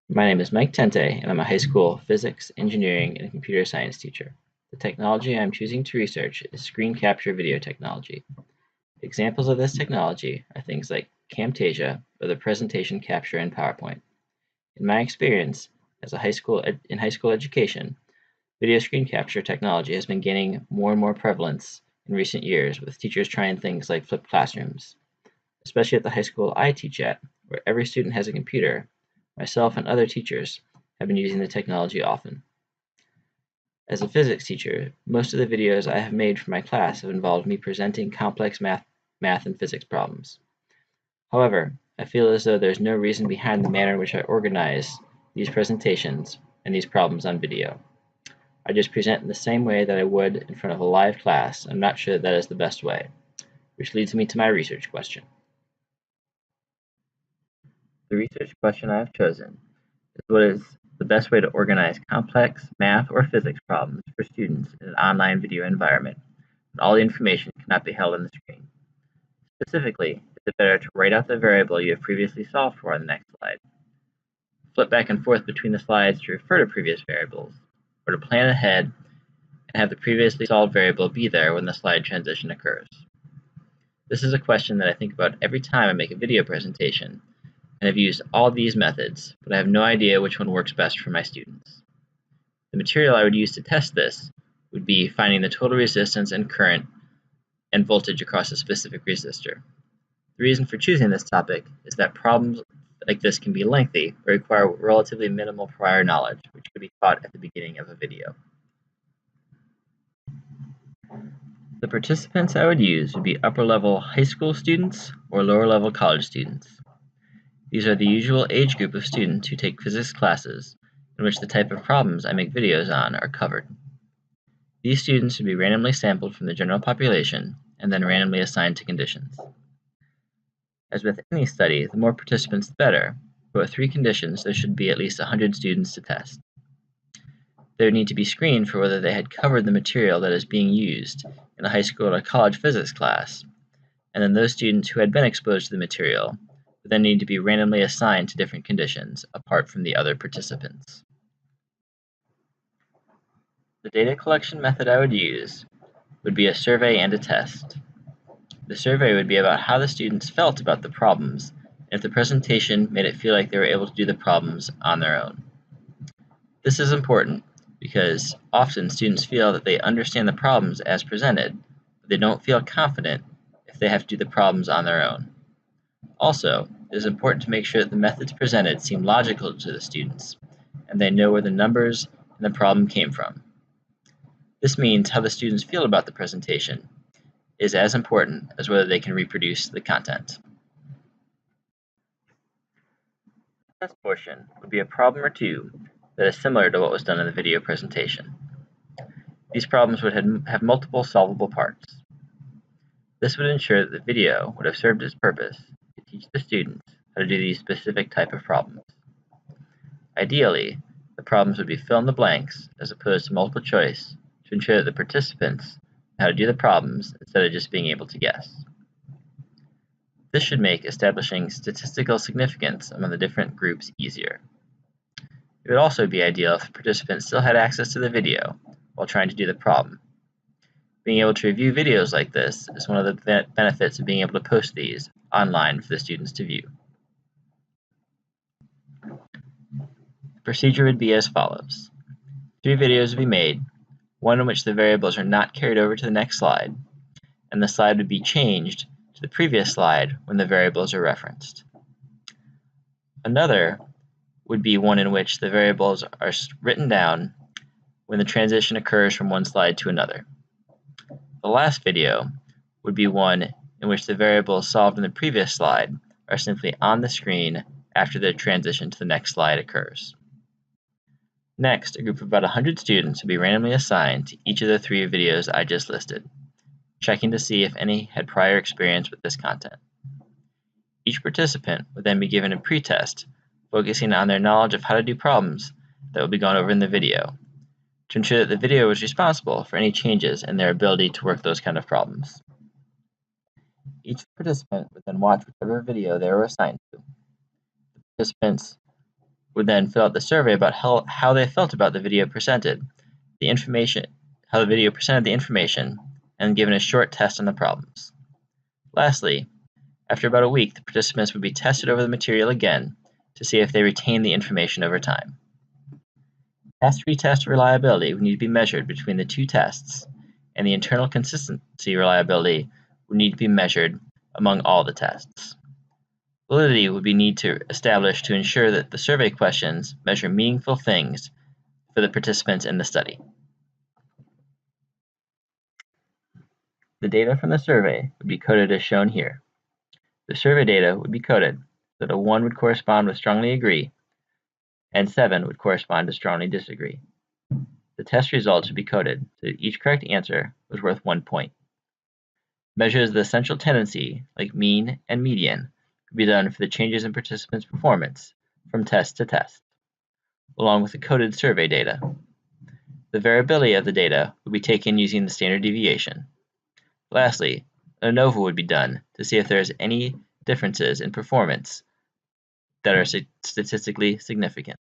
My name is Mike Tente, and I'm a high school physics, engineering, and computer science teacher. The technology I'm choosing to research is screen capture video technology. Examples of this technology are things like Camtasia or the presentation capture in PowerPoint. In my experience as a in high school education, video screen capture technology has been gaining more and more prevalence in recent years, with teachers trying things like flipped classrooms. Especially at the high school I teach at, where every student has a computer, myself and other teachers have been using the technology often. As a physics teacher, most of the videos I have made for my class have involved me presenting complex math and physics problems. However, I feel as though there's no reason behind the manner in which I organize these presentations and these problems on video. I just present in the same way that I would in front of a live class. I'm not sure that is the best way, which leads me to my research question. The research question I have chosen is what is the best way to organize complex math or physics problems for students in an online video environment when all the information cannot be held on the screen. Specifically, is it better to write out the variable you have previously solved for on the next slide, flip back and forth between the slides to refer to previous variables, or to plan ahead and have the previously solved variable be there when the slide transition occurs? This is a question that I think about every time I make a video presentation, and I've used all these methods, but I have no idea which one works best for my students. The material I would use to test this would be finding the total resistance and current and voltage across a specific resistor. The reason for choosing this topic is that problems like this can be lengthy or require relatively minimal prior knowledge, which could be taught at the beginning of a video. The participants I would use would be upper-level high school students or lower-level college students. These are the usual age group of students who take physics classes in which the type of problems I make videos on are covered. These students would be randomly sampled from the general population and then randomly assigned to conditions. As with any study, the more participants the better, but with 3 conditions there should be at least 100 students to test. They would need to be screened for whether they had covered the material that is being used in a high school or college physics class, and then those students who had been exposed to the material would then need to be randomly assigned to different conditions apart from the other participants. The data collection method I would use would be a survey and a test. The survey would be about how the students felt about the problems and if the presentation made it feel like they were able to do the problems on their own. This is important because often students feel that they understand the problems as presented, but they don't feel confident if they have to do the problems on their own. Also, it is important to make sure that the methods presented seem logical to the students, and they know where the numbers and the problem came from. This means how the students feel about the presentation is as important as whether they can reproduce the content. The test portion would be a problem or two that is similar to what was done in the video presentation. These problems would have multiple solvable parts. This would ensure that the video would have served its purpose to teach the students how to do these specific type of problems. Ideally, the problems would be fill in the blanks as opposed to multiple choice to ensure that the participants know how to do the problems instead of just being able to guess. This should make establishing statistical significance among the different groups easier. It would also be ideal if the participants still had access to the video while trying to do the problem. Being able to review videos like this is one of the benefits of being able to post these online for the students to view. The procedure would be as follows. 3 videos would be made, one in which the variables are not carried over to the next slide, and the slide would be changed to the previous slide when the variables are referenced. Another would be one in which the variables are written down when the transition occurs from one slide to another. The last video would be one in which the variables solved in the previous slide are simply on the screen after the transition to the next slide occurs. Next, a group of about 100 students would be randomly assigned to each of the 3 videos I just listed, checking to see if any had prior experience with this content. Each participant would then be given a pretest, focusing on their knowledge of how to do problems that will be gone over in the video, to ensure that the video was responsible for any changes in their ability to work those kind of problems. Each participant would then watch whichever video they were assigned to. The participants would then fill out the survey about how they felt about the video presented, how the video presented the information, and given a short test on the problems. Lastly, after about a week, the participants would be tested over the material again to see if they retained the information over time. Test-retest reliability would need to be measured between the two tests, and the internal consistency reliability would need to be measured among all the tests. Validity would be need to establish to ensure that the survey questions measure meaningful things for the participants in the study. The data from the survey would be coded as shown here. The survey data would be coded so that a 1 would correspond with strongly agree, and 7 would correspond to strongly disagree. The test results would be coded so that each correct answer was worth 1 point. Measures of the essential tendency, like mean and median, would be done for the changes in participants' performance from test to test, along with the coded survey data. The variability of the data would be taken using the standard deviation. Lastly, an ANOVA would be done to see if there is any differences in performance that are statistically significant.